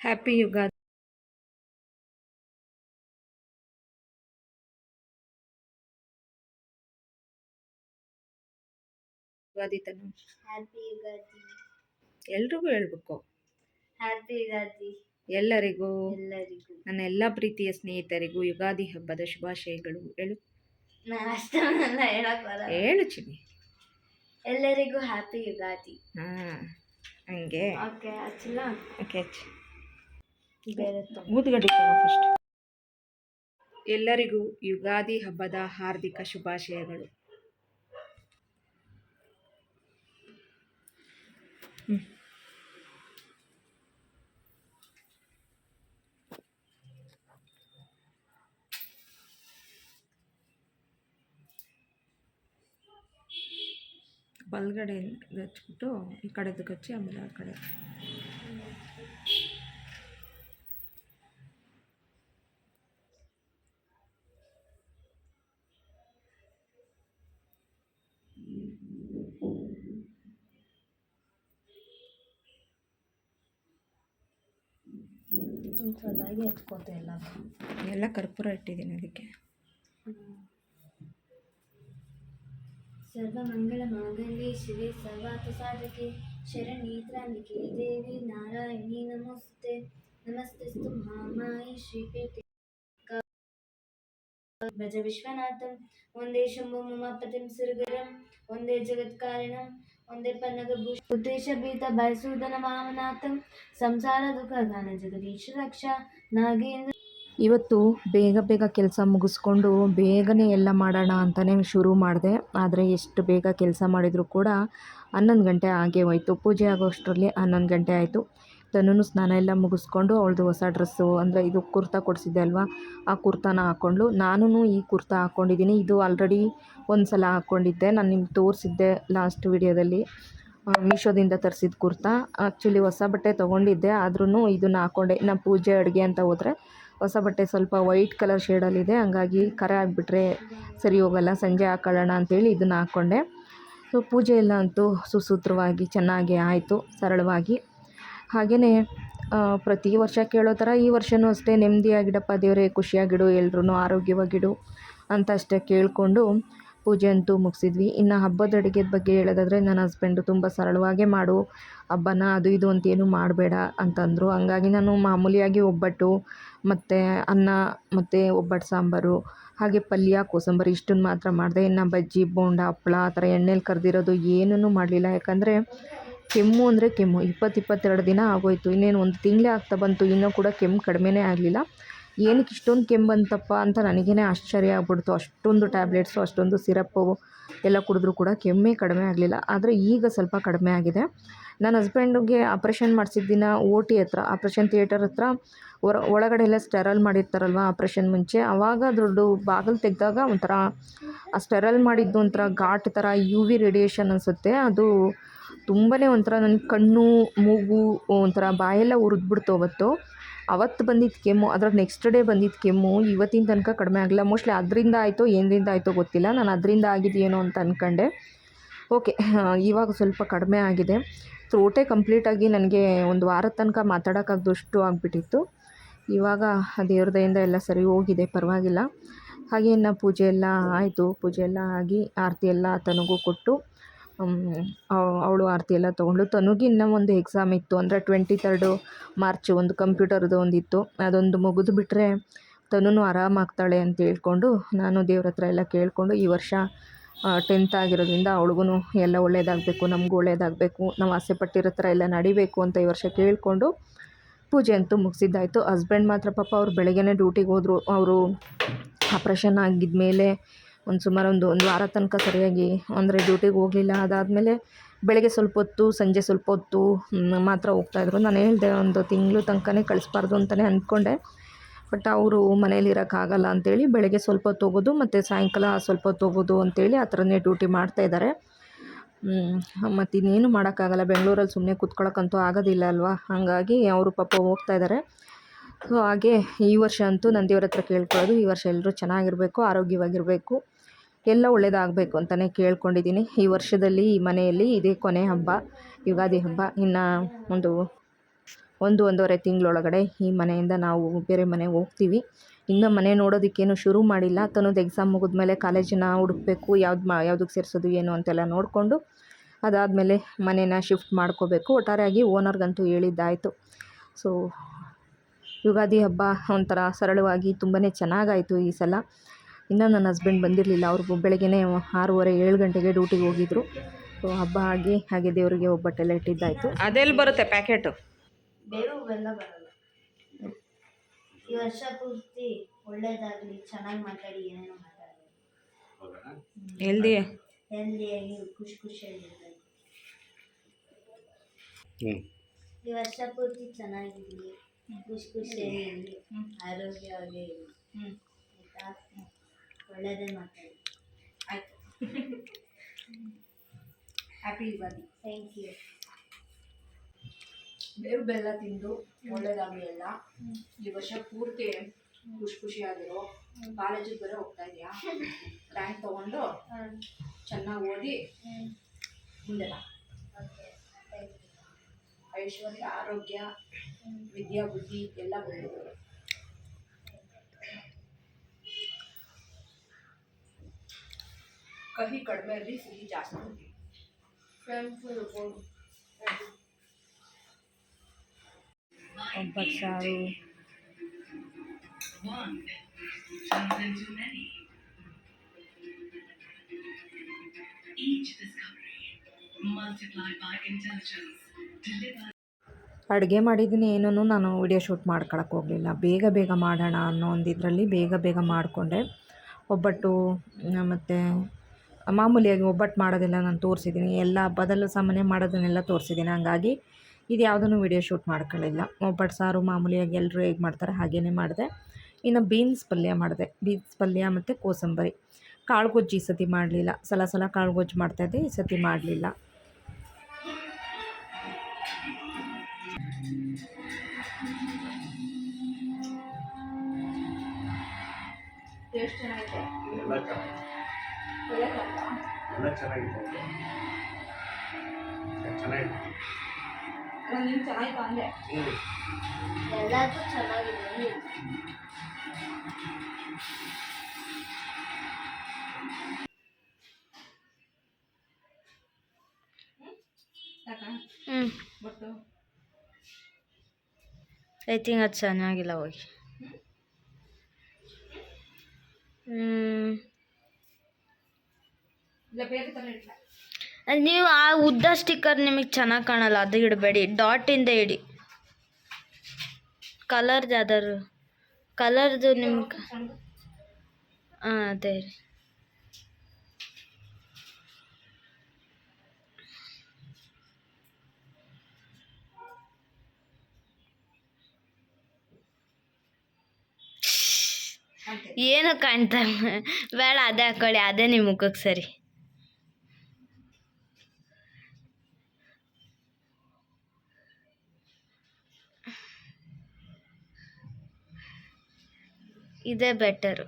Happy Ugadi. Ugadi ತನು happy Ugadi. ಎಲ್ರಿಗೂ ಹೇಳ್ಬೇಕು. Happy Ugadi ಎಲ್ಲರಿಗೂ ಎಲ್ಲರಿಗೂ. ನನ್ನ ಎಲ್ಲ ಪ್ರೀತಿಯ ಸ್ನೇಹಿತರಿಗೂ ಯುಗಾದಿ ಹಬ್ಬದ ಶುಭಾಶಯಗಳು. ಹೇಳು. ನಾನು ಅಷ್ಟೊಂದೆಲ್ಲ ಹೇಳಕ್ ಬರಲ್ಲ. ಹೇಳು ಚಿನ್ನಿ. ಎಲ್ಲರಿಗೂ ಹ್ಯಾಪಿ ಯುಗಾದಿ. ಹಂಗೆ ಓಕೆ ಹಚ್ಚಿಲ್ಲ. ಓಕೆ ಹಚ್ಚಿ. ಬೇರೆ ಊದುಗಡ್ಡಿ ಫಸ್ಟ್. ಎಲ್ಲರಿಗೂ ಯುಗಾದಿ ಹಬ್ಬದ ಹಾರ್ದಿಕ ಶುಭಾಶಯಗಳು. ಬಲ್ಗಡೆ ಹಚ್ಬಿಟ್ಟು ಈ ಕಡೆದು ಹಚ್ಚಿ ಆಮೇಲೆ ಆ ಕಡೆ. ಚೆನ್ನಾಗಿ ಹಚ್ಕೋತೆ ಎಲ್ಲ ಕರ್ಪೂರ ಇಟ್ಟಿದ್ದೀನಿ ಅದಕ್ಕೆ. ಸರ್ವಮಂಗಳ ಮಾಂಗಲ್ಯೆ ಶಿವೆ ಸರ್ವಾರ್ಥ ಸಾಧಕೆ ಶರಣ್ಯೆ ತ್ರ್ಯಂಬಕೆ ದೇವಿ ನಾರಾಯಣಿ ನಮಸ್ತೆ. ನಮಸ್ತೆಸ್ತು ಮಹಾಮಾಯೆ ಶ್ರೀಪೀಠೆ ಭಜ ವಿಶ್ವನಾಥಂ. ಒಂದೇ ಶಂಭು ಉಮಾಪತಿಂ ಸುರಗರಂ. ಒಂದೇ ಜಗತ್ಕಾರಣಂ. ಒಂದೇ ಪನ್ನಗಭೂಷ ಉದ್ದೇಶ ಭೀತ ಬಯಸೂದನ ವಾಮನಾಥಂ. ಸಂಸಾರ ದುಃಖ ಗಾನ ಜಗದೀಶ ರಕ್ಷಾ ನಾಗೇಂದ್ರ. ಇವತ್ತು ಬೇಗ ಬೇಗ ಕೆಲಸ ಮುಗಿಸ್ಕೊಂಡು ಬೇಗನೆ ಎಲ್ಲ ಮಾಡೋಣ ಅಂತಲೇ ಶುರು ಮಾಡಿದೆ. ಆದರೆ ಎಷ್ಟು ಬೇಗ ಕೆಲಸ ಮಾಡಿದರೂ ಕೂಡ 11 ಗಂಟೆ ಆಗೇ ಹೋಯಿತು. ಪೂಜೆ ಆಗೋಷ್ಟರಲ್ಲಿ 11 ಗಂಟೆ ಆಯಿತು. ತನ್ನೂ ಸ್ನಾನ ಎಲ್ಲ ಮುಗಿಸ್ಕೊಂಡು ಅವಳದು ಹೊಸ ಡ್ರೆಸ್ಸು ಅಂದರೆ ಇದು ಕುರ್ತಾ ಕೊಡಿಸಿದ್ದೆ ಅಲ್ವಾ, ಆ ಕುರ್ತಾನ ಹಾಕ್ಕೊಂಡ್ಳು. ನಾನು ಈ ಕುರ್ತಾ ಹಾಕ್ಕೊಂಡಿದ್ದೀನಿ. ಇದು ಆಲ್ರೆಡಿ ಒಂದು ಸಲ ಹಾಕ್ಕೊಂಡಿದ್ದೆ, ನಾನು ನಿಮ್ಗೆ ತೋರಿಸಿದ್ದೆ ಲಾಸ್ಟ್ ವಿಡಿಯೋದಲ್ಲಿ. ಮೀಶೋದಿಂದ ತರಿಸಿದ ಕುರ್ತಾ. ಆ್ಯಕ್ಚುಲಿ ಹೊಸ ಬಟ್ಟೆ ತೊಗೊಂಡಿದ್ದೆ, ಆದ್ರೂ ಇದನ್ನು ಹಾಕ್ಕೊಂಡೆ. ನಾನು ಪೂಜೆ ಅಡುಗೆ ಅಂತ ಹೋದರೆ ಹೊಸ ಬಟ್ಟೆ ಸ್ವಲ್ಪ ವೈಟ್ ಕಲರ್ ಶೇಡಲ್ಲಿದೆ, ಹಂಗಾಗಿ ಕರೆ ಆಗಿಬಿಟ್ರೆ ಸರಿ ಹೋಗಲ್ಲ, ಸಂಜೆ ಹಾಕೊಳ್ಳೋಣ ಅಂಥೇಳಿ ಇದನ್ನು ಹಾಕ್ಕೊಂಡೆ. ಸೊ ಪೂಜೆ ಎಲ್ಲ ಅಂತೂ ಸುಸೂತ್ರವಾಗಿ ಚೆನ್ನಾಗಿ ಆಯಿತು, ಸರಳವಾಗಿ. ಹಾಗೆಯೇ ಪ್ರತಿ ವರ್ಷ ಕೇಳೋ ಥರ ಈ ವರ್ಷವೂ ಅಷ್ಟೇ ನೆಮ್ಮದಿಯಾಗಿಡಪ್ಪ ದೇವರೇ, ಖುಷಿಯಾಗಿಡು, ಎಲ್ರೂ ಆರೋಗ್ಯವಾಗಿಡು ಅಂತ ಅಷ್ಟೇ ಕೇಳಿಕೊಂಡು ಪೂಜೆ ಅಂತೂ ಮುಗಿಸಿದ್ವಿ. ಇನ್ನು ಹಬ್ಬದ ಅಡುಗೆದ ಬಗ್ಗೆ ಹೇಳೋದಾದರೆ ನನ್ನ ಹಸ್ಬೆಂಡು ತುಂಬ ಸರಳವಾಗೇ ಮಾಡು ಹಬ್ಬನ, ಅದು ಇದು ಅಂತೇನು ಮಾಡಬೇಡ ಅಂತಂದರು. ಹಂಗಾಗಿ ನಾನು ಮಾಮೂಲಿಯಾಗಿ ಒಬ್ಬಟ್ಟು ಮತ್ತು ಅನ್ನ ಮತ್ತು ಒಬ್ಬಟ್ಟು ಸಾಂಬಾರು ಹಾಗೆ ಪಲ್ಯ ಕೋಸಂಬರಿ ಇಷ್ಟನ್ನು ಮಾತ್ರ ಮಾಡಿದೆ. ಇನ್ನು ಬಜ್ಜಿ ಬೋಂಡ ಹಪ್ಪಳ ಆ ಥರ ಎಣ್ಣೆಲಿ ಕರೆದಿರೋದು ಏನೂ ಮಾಡಲಿಲ್ಲ. ಯಾಕಂದರೆ ಕೆಮ್ಮು ಅಂದರೆ ಕೆಮ್ಮು 22 ದಿನ ಆಗೋಯಿತು. ಇನ್ನೇನು ಒಂದು ತಿಂಗಳೇ ಆಗ್ತಾ ಬಂತು, ಇನ್ನೂ ಕೂಡ ಕೆಮ್ಮು ಕಡಿಮೆನೇ ಆಗಲಿಲ್ಲ. ಏನಕ್ಕೆ ಇಷ್ಟೊಂದು ಕೆಮ್ಮು ಬಂತಪ್ಪ ಅಂತ ನನಗೇ ಆಶ್ಚರ್ಯ ಆಗ್ಬಿಡ್ತು. ಅಷ್ಟೊಂದು ಟ್ಯಾಬ್ಲೆಟ್ಸು ಅಷ್ಟೊಂದು ಸಿರಪ್ಪು ಎಲ್ಲ ಕುಡಿದ್ರೂ ಕೂಡ ಕೆಮ್ಮೇ ಕಡಿಮೆ ಆಗಲಿಲ್ಲ. ಆದರೆ ಈಗ ಸ್ವಲ್ಪ ಕಡಿಮೆ ಆಗಿದೆ. ನನ್ನ ಹಸ್ಬೆಂಡಿಗೆ ಆಪ್ರೇಷನ್ ಮಾಡಿಸಿದ ದಿನ OT ಹತ್ರ, ಆಪ್ರೇಷನ್ ಥಿಯೇಟರ್ ಹತ್ರ ಒಳಗಡೆ ಎಲ್ಲ ಸ್ಟೆರಲ್ ಮಾಡಿರ್ತಾರಲ್ವ ಆಪ್ರೇಷನ್ ಮುಂಚೆ, ಆವಾಗ ದೊಡ್ಡ ಬಾಗಿಲು ತೆಗೆದಾಗ ಒಂಥರ ಆ ಸ್ಟೆರಲ್ ಮಾಡಿದ್ದು ಒಂಥರ ಘಾಟ್ ಥರ UV ರೇಡಿಯೇಷನ್ ಅನಿಸುತ್ತೆ. ಅದು ತುಂಬಾ ಒಂಥರ ನನ್ನ ಕಣ್ಣು ಮೂಗು ಒಂಥರ ಬಾಯೆಲ್ಲ ಉರಿದ್ಬಿಡ್ತು ಅವತ್ತು ಬಂದಿದ್ದು ಕೆಮ್ಮು. ಅದ್ರ ನೆಕ್ಸ್ಟ್ ಡೇ ಬಂದಿದ್ದು ಕೆಮ್ಮು ಇವತ್ತಿನ ತನಕ ಕಡಿಮೆ ಆಗಿಲ್ಲ. ಮೋಸ್ಟ್ಲಿ ಅದರಿಂದ ಆಯಿತೋ ಏನರಿಂದ ಆಯಿತೋ ಗೊತ್ತಿಲ್ಲ, ನಾನು ಅದರಿಂದ ಆಗಿದೆಯೇನೋ ಅಂತ ಅಂದ್ಕೊಂಡೆ. ಓಕೆ, ಇವಾಗ ಸ್ವಲ್ಪ ಕಡಿಮೆ ಆಗಿದೆ. ಥ್ರೋಟೇ ಕಂಪ್ಲೀಟಾಗಿ ನನಗೆ ಒಂದು ವಾರದ ತನಕ ಮಾತಾಡೋಕ್ಕಾಗ್ದಷ್ಟು ಆಗಿಬಿಟ್ಟಿತ್ತು. ಇವಾಗ ದೇವ್ರ ದಯೆಯಿಂದ ಎಲ್ಲ ಸರಿ ಹೋಗಿದೆ, ಪರವಾಗಿಲ್ಲ. ಹಾಗೆ ಇನ್ನು ಪೂಜೆ ಎಲ್ಲ ಆಯಿತು. ಪೂಜೆ ಎಲ್ಲ ಆಗಿ ಆರತಿ ಎಲ್ಲ ತನಗೂ ಕೊಟ್ಟು ಅವಳು ಆರತಿ ಎಲ್ಲ ತೊಗೊಂಡು, ತನಗೆ ಇನ್ನೂ ಒಂದು ಎಕ್ಸಾಮ್ ಇತ್ತು. ಅಂದರೆ 23 ಮಾರ್ಚ್ ಒಂದು ಕಂಪ್ಯೂಟರ್ದು ಒಂದಿತ್ತು. ಅದೊಂದು ಮುಗಿದು ಬಿಟ್ಟರೆ ತನೂ ಆರಾಮಾಗ್ತಾಳೆ ಅಂತ ಹೇಳ್ಕೊಂಡು ನಾನು ದೇವ್ರ ಹತ್ರ ಎಲ್ಲ ಕೇಳಿಕೊಂಡು, ಈ ವರ್ಷ 10th ಆಗಿರೋದ್ರಿಂದ ಅವಳಿಗೂ ಎಲ್ಲ ಒಳ್ಳೇದಾಗಬೇಕು, ನಮಗೂ ಒಳ್ಳೇದಾಗಬೇಕು, ನಾವು ಆಸೆ ಪಟ್ಟಿರೋ ಥರ ಎಲ್ಲ ನಡಿಬೇಕು ಅಂತ ಈ ವರ್ಷ ಕೇಳಿಕೊಂಡು ಪೂಜೆ ಅಂತೂ ಮುಗಿಸಿದ್ದಾಯಿತು. ಹಸ್ಬೆಂಡ್ ಮಾತ್ರ ಪಾಪ ಅವ್ರು ಬೆಳಗ್ಗೆನೇ ಡ್ಯೂಟಿಗೆ ಹೋದರು. ಅವರು ಆಪ್ರೇಷನ್ ಆಗಿದ್ಮೇಲೆ ಸುಮಾರು ಒಂದು ವಾರ ತನಕ ಸರಿಯಾಗಿ ಅಂದರೆ ಡ್ಯೂಟಿಗೆ ಹೋಗಲಿಲ್ಲ. ಅದಾದಮೇಲೆ ಬೆಳಗ್ಗೆ ಸ್ವಲ್ಪ ಹೊತ್ತು ಸಂಜೆ ಸ್ವಲ್ಪ ಹೊತ್ತು ಮಾತ್ರ ಹೋಗ್ತಾಯಿದ್ರು. ನಾನು ಹೇಳಿದೆ ಒಂದು ತಿಂಗಳು ತನಕನೇ ಕಳಿಸ್ಬಾರ್ದು ಅಂತಲೇ ಅಂದ್ಕೊಂಡೆ. ಬಟ್ ಅವರು ಮನೇಲಿ ಇರೋಕ್ಕಾಗಲ್ಲ ಅಂಥೇಳಿ ಬೆಳಗ್ಗೆ ಸ್ವಲ್ಪ ಹೊತ್ತು ಹೋಗೋದು ಮತ್ತು ಸಾಯಂಕಾಲ ಸ್ವಲ್ಪ ಹೊತ್ತು ಹೋಗೋದು ಅಂಥೇಳಿ ಆ ಥರನೇ ಡ್ಯೂಟಿ ಮಾಡ್ತಾಯಿದ್ದಾರೆ. ಮತ್ತು ಇನ್ನೇನು ಮಾಡೋಕ್ಕಾಗಲ್ಲ, ಬೆಂಗಳೂರಲ್ಲಿ ಸುಮ್ಮನೆ ಕೂತ್ಕೊಳ್ಳೋಕ್ಕಂತೂ ಆಗೋದಿಲ್ಲ ಅಲ್ವಾ. ಹಾಗಾಗಿ ಅವರು ಪಾಪ ಹೋಗ್ತಾಯಿದ್ದಾರೆ. ಸೊ ಹಾಗೆ ಈ ವರ್ಷ ಅಂತೂ ನಾನು ದೇವ್ರ ಹತ್ರ ಕೇಳ್ಕೊಳ್ಳೋದು, ಈ ವರ್ಷ ಎಲ್ಲರೂ ಚೆನ್ನಾಗಿರಬೇಕು, ಆರೋಗ್ಯವಾಗಿರಬೇಕು, ಎಲ್ಲ ಒಳ್ಳೆಯದಾಗಬೇಕು ಅಂತಲೇ ಕೇಳ್ಕೊಂಡಿದ್ದೀನಿ. ಈ ವರ್ಷದಲ್ಲಿ ಈ ಮನೆಯಲ್ಲಿ ಇದೇ ಕೊನೆ ಹಬ್ಬ, ಯುಗಾದಿ ಹಬ್ಬ. ಇನ್ನು ಒಂದು ಒಂದೂವರೆ ತಿಂಗಳೊಳಗಡೆ ಈ ಮನೆಯಿಂದ ನಾವು ಬೇರೆ ಮನೆಗೆ ಹೋಗ್ತೀವಿ. ಇನ್ನೂ ಮನೆ ನೋಡೋದಕ್ಕೇನು ಶುರು ಮಾಡಿಲ್ಲ. ತನ್ನದು ಎಕ್ಸಾಮ್ ಮುಗಿದ್ಮೇಲೆ ಕಾಲೇಜನ್ನ ಹುಡುಕಬೇಕು, ಯಾವುದಕ್ಕೆ ಸೇರಿಸೋದು ಏನು ಅಂತೆಲ್ಲ ನೋಡಿಕೊಂಡು ಅದಾದಮೇಲೆ ಮನೇನ ಶಿಫ್ಟ್ ಮಾಡ್ಕೋಬೇಕು. ಒಟ್ಟಾರೆಯಾಗಿ ಓನರ್ಗಂತೂ ಹೇಳಿದ್ದಾಯಿತು. ಸೊ ಯುಗಾದಿ ಹಬ್ಬ ಒಂಥರ ಸರಳವಾಗಿ ತುಂಬಾ ಚೆನ್ನಾಗಾಯಿತು ಈ ಸಲ. ಇನ್ನೂ ನನ್ನ ಹಸ್ಬೆಂಡ್ ಬಂದಿರಲಿಲ್ಲ. ಅವ್ರಿಗೂ ಬೆಳಗ್ಗೆನೇ 6:30 7 ಗಂಟೆಗೆ ಡ್ಯೂಟಿಗೆ ಹೋಗಿದ್ರು. ಸೊ ಹಬ್ಬ ಹಾಗೆ ದೇವರಿಗೆ ಒಬ್ಬಟ್ಟೆಲ್ಲ ಇಟ್ಟಿದ್ದಾಯಿತು. ಅದೆಲ್ಲಿ ಬರುತ್ತೆ ಪ್ಯಾಕೆಟು? ಬೇವು ಬೆಲ್ಲ ಬರಲ್ಲ. ಈ ವರ್ಷ ಪೂರ್ತಿ ಒಳ್ಳೇದಾಗಲಿ, ಚೆನ್ನಾಗಿ ಮಾತಾಡಿ, ಏನೇನೋ ಮಾತಾಡಲಿ, ಹೆಲ್ದಿಯಾಗಿ ಖುಷಿಯಾಗಿರ್ಬೇಕು. ಈ ವರ್ಷ ಪೂರ್ತಿ ಚೆನ್ನಾಗಿರಲಿ, ಖುಷಿಯಾಗಿರಲಿ, ಆರೋಗ್ಯವಾಗಿ ಇರಲಿ. ಆಯಿತಾ? ಒಳ್ಳೇದೇ ಮಾತಾಡಿ. ಆಯಿತು. ಹ್ಯಾಪಿ ಯುಗಾದಿ. Thank you. ಬೇವು ಬೆಲ್ಲ ತಿಂದು ಒಳ್ಳೇದಾಗಲಿ ಎಲ್ಲ. ಈ ವರ್ಷ ಪೂರ್ತಿ ಖುಷಿಯಾಗಿರೋ. ಕಾಲೇಜಿಗೆ ಬೇರೆ ಹೋಗ್ತಾ ಇದೆಯಾ, ರ್ಯಾಂಕ್ ತೊಗೊಂಡು ಚೆನ್ನಾಗಿ ಓದಿ ಮುಂದೆ ಬಾ. ಐಶ್ವರ್ಯ, ಆರೋಗ್ಯ, ವಿದ್ಯಾ ಬುದ್ಧಿ ಎಲ್ಲ ಬಂದಿದೆ. ಕಹಿ ಕಡಿಮೆ ಇರಲಿ, ಸಿಹಿ ಜಾಸ್ತಿ ಇರಲಿ. ಒಬ್ಬಟ್ಟು ಸಾರು, ಅಡುಗೆ ಮಾಡಿದ್ದೀನಿ. ಏನೂ ನಾನು ವಿಡಿಯೋ ಶೂಟ್ ಮಾಡ್ಕೊಳಕ್ಕೆ ಹೋಗಲಿಲ್ಲ. ಬೇಗ ಮಾಡೋಣ ಅನ್ನೋ ಒಂದು ಇದರಲ್ಲಿ ಬೇಗ ಮಾಡಿಕೊಂಡೆ. ಒಬ್ಬಟ್ಟು ಮತ್ತು ಮಾಮೂಲಿಯಾಗಿ ಒಬ್ಬಟ್ಟು ಮಾಡೋದೆಲ್ಲ ನಾನು ತೋರಿಸಿದ್ದೀನಿ. ಎಲ್ಲ ಹಬ್ಬದಲ್ಲೂ ಸಾಮಾನ್ಯ ಮಾಡೋದನ್ನೆಲ್ಲ ತೋರಿಸಿದ್ದೀನಿ. ಹಂಗಾಗಿ ಇದು ಯಾವುದನ್ನು ವಿಡಿಯೋ ಶೂಟ್ ಮಾಡ್ಕೊಳ್ಳಿಲ್ಲ. ಒಬ್ಬಟ್ಟು ಸಾರು ಮಾಮೂಲಿಯಾಗಿ ಎಲ್ಲರೂ ಹೇಗೆ ಮಾಡ್ತಾರೆ ಹಾಗೇ ಮಾಡಿದೆ. ಇನ್ನು ಬೀನ್ಸ್ ಪಲ್ಯ ಮಾಡಿದೆ. ಬೀನ್ಸ್ ಪಲ್ಯ ಮತ್ತು ಕೋಸಂಬರಿ. ಕಾಳು ಗೊಜ್ಜು ಈ ಸತಿ ಮಾಡಲಿಲ್ಲ. ಸಲ ಕಾಳು ಗೊಜ್ಜು ಮಾಡ್ತಾಯಿದ್ದೆ, ಈ ಸತಿ ಮಾಡಲಿಲ್ಲ. ಟೇಸ್ಟ್ ಚೆನ್ನಾಗಿದೆ. ಎಲ್ಲ ಚೆನ್ನಾಗಿದೆ. ನೀನು ಚೆನ್ನಾಗಿತ್ತು ಅಂದೆ. ಎಲ್ಲದೂ ಚೆನ್ನಾಗಿದೆ. ಐ ಥಿಂಕ್ ಅದು ಚೆನ್ನಾಗಿಲ್ಲ. ಹೋಗಿ ನೀವು ಆ ಉದ್ದ ಸ್ಟಿಕ್ಕರ್ ನಿಮಗೆ ಚೆನ್ನಾಗಿ ಕಾಣಲ್ಲ, ಅದು ಇಡಬೇಡಿ. ಡಾಟಿಂದ ಇಡಿ. ಕಲರ್ದು ಯಾವ್ದಾರು ಕಲರ್ದು ನಿಮ್ಗೆ ಅದೇ ರೀ. ಏನು ಕಾಣ್ತಾ ಬೇಡ, ಅದೇ ಹಾಕೊಳ್ಳಿ, ಅದೇ ನಿಮ್ಮ ಮುಖಕ್ಕೆ ಸರಿ. ಇದೇ ಬೆಟರು.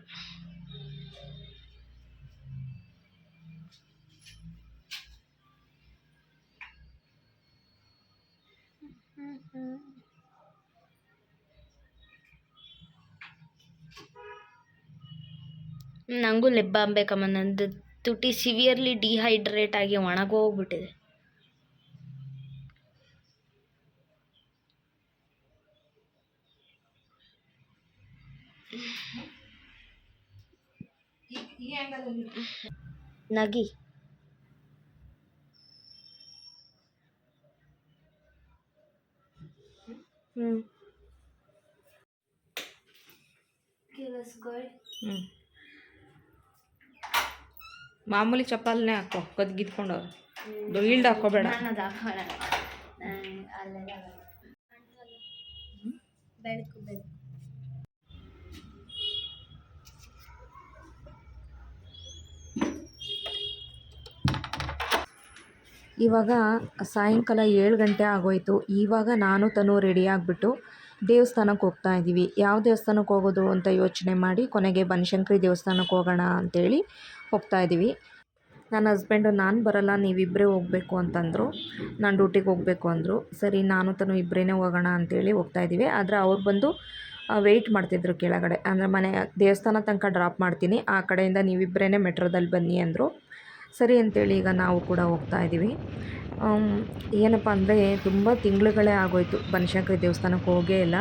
ನನಗೂ ಲಿಪ್ ಬಾಮ್ ಬೇಕಮ್ಮ. ನಂದು ತುಟಿ ಸಿವಿಯರ್ಲಿ ಡಿಹೈಡ್ರೇಟ್ ಆಗಿ ಒಣಗೋಗ್ಬಿಟ್ಟಿದೆ. ನಗಿ. ಮಾಮೂಲಿ ಚಪ್ಪಲ್ನೇ ಹಾಕೋ, ಕದ್ಗಿದ್ಕೊಂಡವ್ರು. ಈಲ್ಡ್ ಹಾಕೋಬೇಡ. ಇವಾಗ ಸಾಯಂಕಾಲ 7 ಗಂಟೆ ಆಗೋಯ್ತು. ಇವಾಗ ನಾನು ತನು ರೆಡಿ ಆಗಿಬಿಟ್ಟು ದೇವಸ್ಥಾನಕ್ಕೆ ಹೋಗ್ತಾ ಇದ್ದೀವಿ. ಯಾವ ದೇವಸ್ಥಾನಕ್ಕೆ ಹೋಗೋದು ಅಂತ ಯೋಚನೆ ಮಾಡಿ ಕೊನೆಗೆ ಬನಶಂಕರಿ ದೇವಸ್ಥಾನಕ್ಕೆ ಹೋಗೋಣ ಅಂಥೇಳಿ ಹೋಗ್ತಾ ಇದ್ದೀವಿ. ನನ್ನ ಹಸ್ಬೆಂಡು ನಾನು ಬರಲ್ಲ ನೀವಿಬ್ಬರೇ ಹೋಗಬೇಕು ಅಂತಂದರು. ನಾನು ಡ್ಯೂಟಿಗೆ ಹೋಗಬೇಕು ಅಂದರು. ಸರಿ ನಾನು ತನು ಇಬ್ಬರೇ ಹೋಗೋಣ ಅಂತೇಳಿ ಹೋಗ್ತಾಯಿದ್ದೀವಿ. ಆದರೆ ಅವ್ರು ಬಂದು ವೆಯ್ಟ್ ಮಾಡ್ತಿದ್ರು ಕೆಳಗಡೆ. ಅಂದರೆ ಮನೆ ದೇವಸ್ಥಾನ ತನಕ ಡ್ರಾಪ್ ಮಾಡ್ತೀನಿ, ಆ ಕಡೆಯಿಂದ ನೀವಿಬ್ಬರೇ ಮೆಟ್ರೋದಲ್ಲಿ ಬನ್ನಿ ಅಂದರು. ಸರಿ ಅಂತೇಳಿ ಈಗ ನಾವು ಕೂಡ ಹೋಗ್ತಾ ಇದ್ದೀವಿ. ಏನಪ್ಪ ಅಂದರೆ ತುಂಬ ತಿಂಗಳುಗಳೇ ಆಗೋಯ್ತು ಬನಶಂಕರಿ ದೇವಸ್ಥಾನಕ್ಕೆ ಹೋಗೇ ಇಲ್ಲ.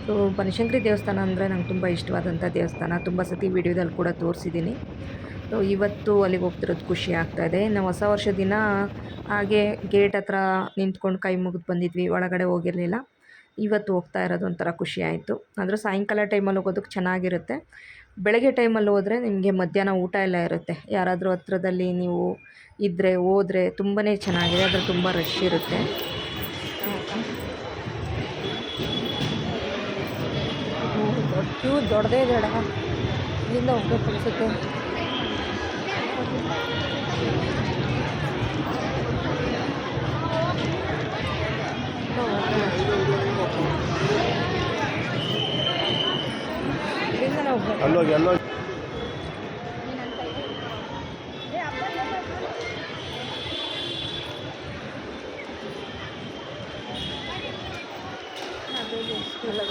ಸೊ ಬನಶಂಕರಿ ದೇವಸ್ಥಾನ ಅಂದರೆ ನಂಗೆ ತುಂಬ ಇಷ್ಟವಾದಂಥ ದೇವಸ್ಥಾನ. ತುಂಬ ಸತಿ ವಿಡಿಯೋದಲ್ಲಿ ಕೂಡ ತೋರಿಸಿದ್ದೀನಿ. ಸೊ ಇವತ್ತು ಅಲ್ಲಿಗೆ ಹೋಗ್ತಿರೋದು ಖುಷಿ ಆಗ್ತಾಯಿದೆ. ನಾವು ಹೊಸ ವರ್ಷ ದಿನ ಹಾಗೆ ಗೇಟ್ ಹತ್ರ ನಿಂತ್ಕೊಂಡು ಕೈ ಮುಗಿದು ಬಂದಿದ್ವಿ, ಒಳಗಡೆ ಹೋಗಿರಲಿಲ್ಲ. ಇವತ್ತು ಹೋಗ್ತಾ ಇರೋದು ಒಂಥರ ಖುಷಿ ಆಯಿತು. ಅಂದರೆ ಸಾಯಂಕಾಲ ಟೈಮಲ್ಲಿ ಹೋಗೋದಕ್ಕೆ ಚೆನ್ನಾಗಿರುತ್ತೆ. ಬೆಳಗ್ಗೆ ಟೈಮಲ್ಲಿ ಹೋದರೆ ನಿಮಗೆ ಮಧ್ಯಾಹ್ನ ಊಟ ಎಲ್ಲ ಇರುತ್ತೆ. ಯಾರಾದರೂ ಹತ್ರದಲ್ಲಿ ನೀವು ಇದ್ದರೆ ಹೋದರೆ ತುಂಬಾ ಚೆನ್ನಾಗಿದೆ. ಆದರೆ ತುಂಬ ರಶ್ ಇರುತ್ತೆ. ಕ್ಯೂ ದೊಡ್ಡದೇ ಇದೆ, ಇಲ್ಲಿಂದ ಹೋಗ್ಬೇಕು ಅನಿಸುತ್ತೆ. ಅಲ್ಲೋಗಿ ಎಲ್ಲ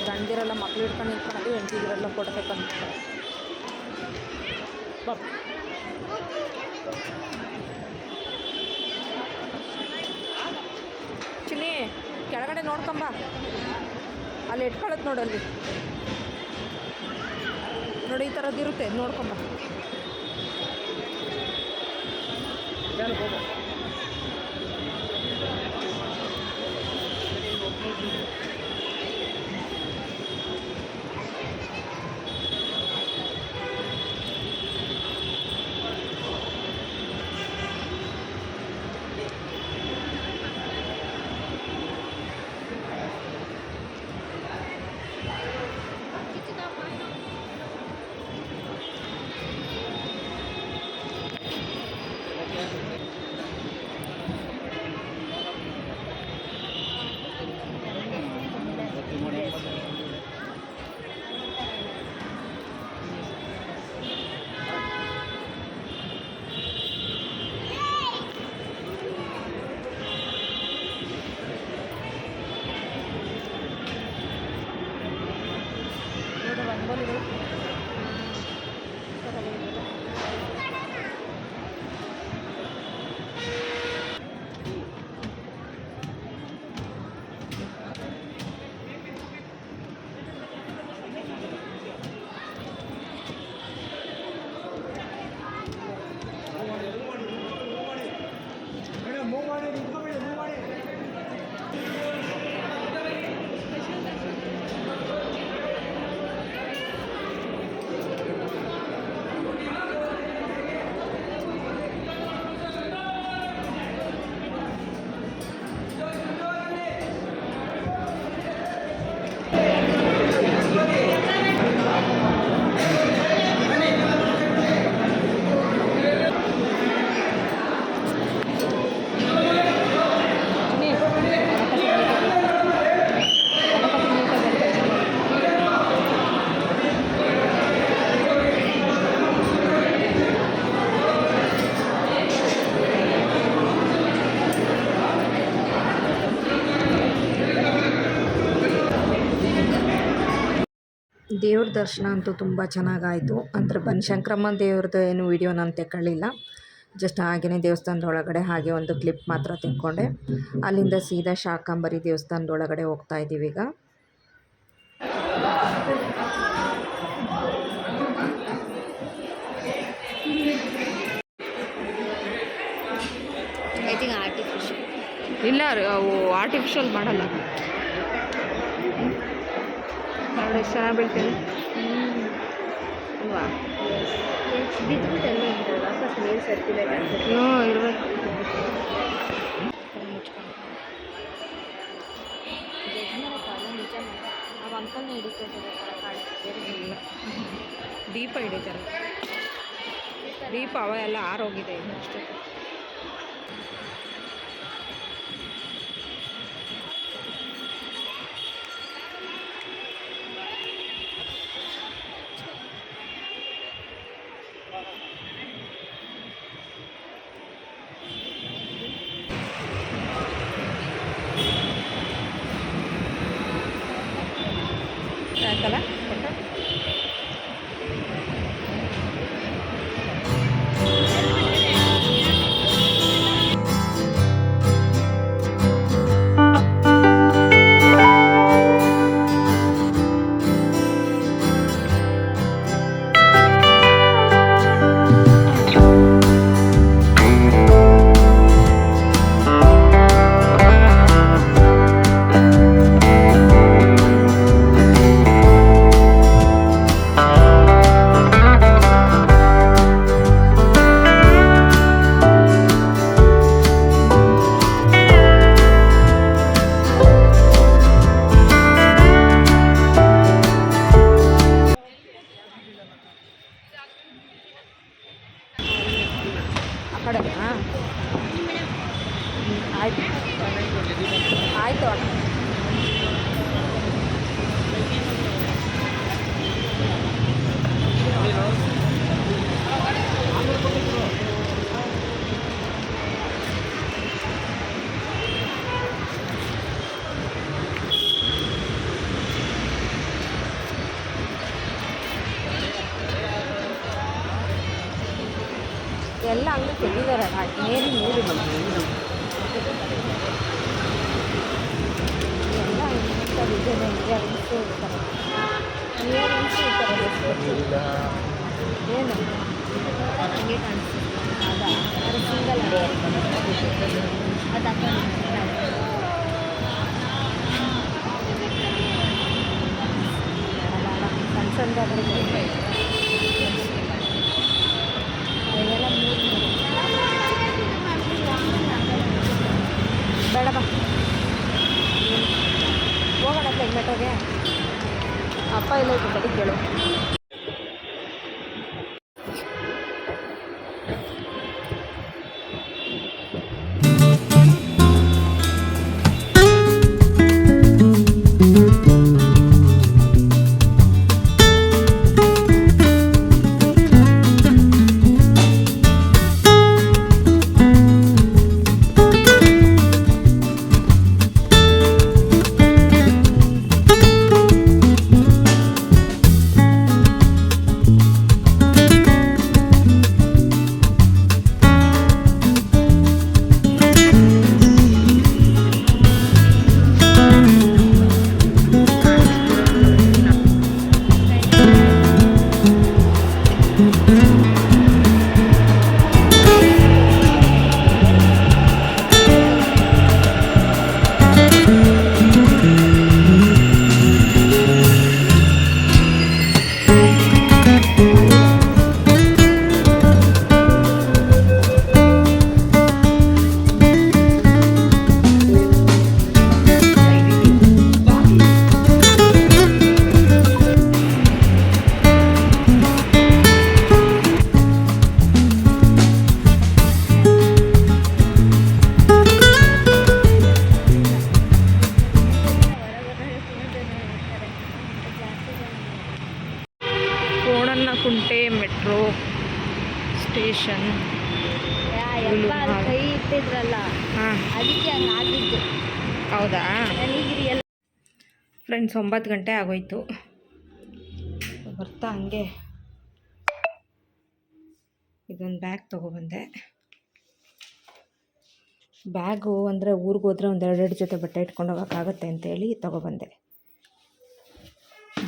ಗಂಡಿರೆಲ್ಲ ಮಕ್ಳು ಹಿಡ್ಕೊಂಡು ನಿಂತ್ಕೊಂಡು ಹೆಂಡತಿದಿರೆಲ್ಲ ಫೋಟೋ ತಗೊಂಡು ಚಿನ್ನಿ ಕೆಳಗಡೆ ನೋಡ್ಕೊಂಬ, ಅಲ್ಲಿ ಇಟ್ಕೊಳ್ಳೋದು ನೋಡಲ್ಲಿ ನೋಡಿ, ಈ ಥರದ್ದು ಇರುತ್ತೆ ನೋಡ್ಕೊಂಬ. ದೇವ್ರ ದರ್ಶನ ಅಂತೂ ತುಂಬ ಚೆನ್ನಾಗಾಯಿತು. ಅಂದರೆ ಬನಶಂಕರಮ್ಮ ದೇವ್ರದ್ದು ಏನು ವೀಡಿಯೋ ನಾನು ತಗೊಳ್ಳಿಲ್ಲ, ಜಸ್ಟ್ ಹಾಗೆಯೇ ದೇವಸ್ಥಾನದ ಒಳಗಡೆ ಹಾಗೆ ಒಂದು ಕ್ಲಿಪ್ ಮಾತ್ರ ತೆಕ್ಕೊಂಡೆ. ಅಲ್ಲಿಂದ ಸೀದಾ ಶಾಕಾಂಬರಿ ದೇವಸ್ಥಾನದ ಒಳಗಡೆ ಹೋಗ್ತಾ ಇದ್ದೀವಿ ಈಗ. ಇಲ್ಲ, ಅವು ಆರ್ಟಿಫಿಷಿಯಲ್ ಮಾಡಲ್ಲ. ನೋಡಿ ಎಷ್ಟು ಚೆನ್ನಾಗಿ ಬೀಳ್ತೇನೆ ಅಲ್ವಾ? ಇರಬೇಕು. ಅಂಕಲ್ನ ಹಿಡಿತಾರೆ, ದೀಪ ಹಿಡಿತಾರೆ. ದೀಪ ಅವ ಎಲ್ಲ ಆರೋಗಿದೆ ಅಷ್ಟೇ. ಎಲ್ಲ ಅಂಗಡಿ ತೆಗಿದಾರಲ್ಲ ನೀರು ನೀರಿಲ್ಲ ಎಲ್ಲ ಇಯರಿಂಗ್ಸು ಇರ್ತಾರೆ ಇಯರಿಂಗ್ಸು ಇರ್ತಾರೆ ಏನು ಹಂಗೆ ಕಾಣಿಸ್ತೀವಿ ಅದಾ ಅದು ಸಿಂಗಲ್ ಅದು ಹಾಕೊಂಡು ಸಣ್ಣ ಸಣ್ಣದಾದ್ರೆ ಅವೆಲ್ಲ ಬೇಡ ಬಾ ಹೋಗೋಣ ಮೆಟ್ರೋಗೆ ಅಪ್ಪ ಇಲ್ಲ ಇಟ್ಟು ಕೇಳು ಕೋಣನಕುಂಟೆ ಮೆಟ್ರೋ ಸ್ಟೇಷನ್ ಕೈ ಇಟ್ಟಿದ್ರಲ್ಲ ಹಾಂ ಅದಕ್ಕೆ ಹಂಗಾಗಿದ್ದು ಹೌದಾ ನನಗೆ ಎಲ್ಲ ಫ್ರೆಂಡ್ಸ್ 9 ಗಂಟೆ ಆಗೋಯ್ತು ಬರ್ತಾ ಹಂಗೆ ಇದೊಂದು ಬ್ಯಾಗ್ ತೊಗೊಬಂದೆ ಬ್ಯಾಗು ಅಂದರೆ ಊರಿಗೆ ಹೋದರೆ ಒಂದು 2 ಜೊತೆ ಬಟ್ಟೆ ಇಟ್ಕೊಂಡು ಹೋಗೋಕ್ಕಾಗತ್ತೆ ಅಂತೇಳಿ ತೊಗೊಬಂದೆ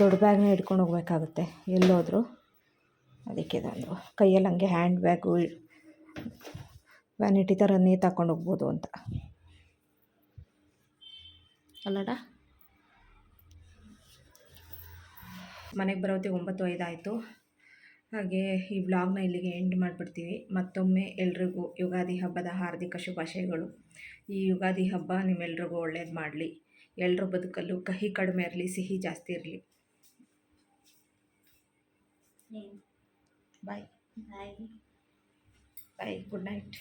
ದೊಡ್ಡ ಬ್ಯಾಗ್ನ ಇಟ್ಕೊಂಡು ಹೋಗ್ಬೇಕಾಗುತ್ತೆ ಎಲ್ಲೋದ್ರು ಅದಕ್ಕೆ ಇದೊಂದು ಕೈಯಲ್ಲಿ ಹಂಗೆ ಹ್ಯಾಂಡ್ ಬ್ಯಾಗು ವ್ಯಾನಿಟಿ ಥರ ತಗೊಂಡು ಹೋಗ್ಬೋದು ಅಂತ ಅಲ್ಲಡ ಮನೆಗೆ ಬರೋತ್ತಿಗೆ 9:05 ಆಯಿತು ಹಾಗೆ ಈ ವ್ಲಾಗ್ನ ಇಲ್ಲಿಗೆ ಎಂಡ್ ಮಾಡಿಬಿಡ್ತೀವಿ ಮತ್ತೊಮ್ಮೆ ಎಲ್ರಿಗೂ ಯುಗಾದಿ ಹಬ್ಬದ ಹಾರ್ದಿಕ ಶುಭಾಶಯಗಳು ಈ ಯುಗಾದಿ ಹಬ್ಬ ನಿಮ್ಮೆಲ್ರಿಗೂ ಒಳ್ಳೇದು ಮಾಡಲಿ ಎಲ್ಲರ ಬದುಕಲ್ಲೂ ಕಹಿ ಕಡಿಮೆ ಇರಲಿ ಸಿಹಿ ಜಾಸ್ತಿ ಇರಲಿ ಬಾಯ್ ಬಾಯ್ ಗುಡ್ ನೈಟ್